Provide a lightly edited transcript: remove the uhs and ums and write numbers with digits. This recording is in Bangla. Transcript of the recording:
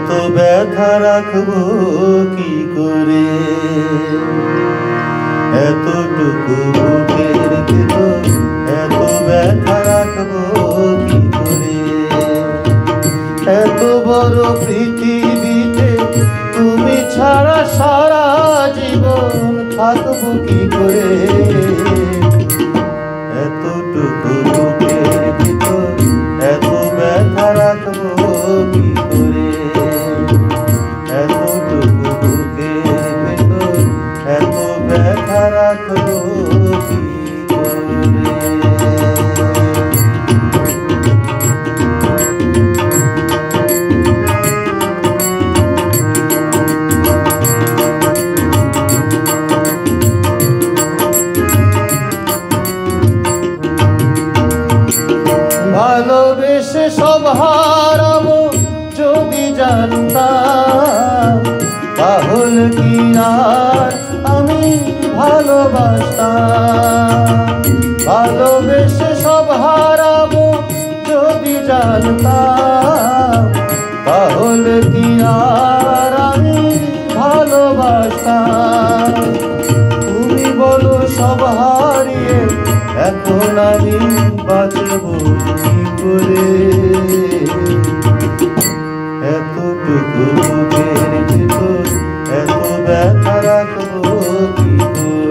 এত ব্যথা রাখবো কি করে, এতটুকু বুকের ভেতর এত ব্যথা রাখবো কি করে। এত বড় পৃথিবীতে তুমি ছাড়া সারা জীবন থাকবো কি করে, এতটুকু বুকের ভেতর এত ব্যথা রাখবো কি করে, এতটুকু বুকের ভেতর এত ব্যথা রাখবো কি করে। ভালোবেসে সব হারাবো যদি জানতাম, তাহলে কি আর আমি ভালোবাসতাম। ভালোবেসে সব হারাবো যদি জানতাম, তাহলে কি আর আমি ভালোবাসতাম। তুমি বলো সব হারিয়ে এখন আমি বাঁচবো কি করে, এতটুকু বুকের ভেতর এত ব্যথা রাখবো কি করে।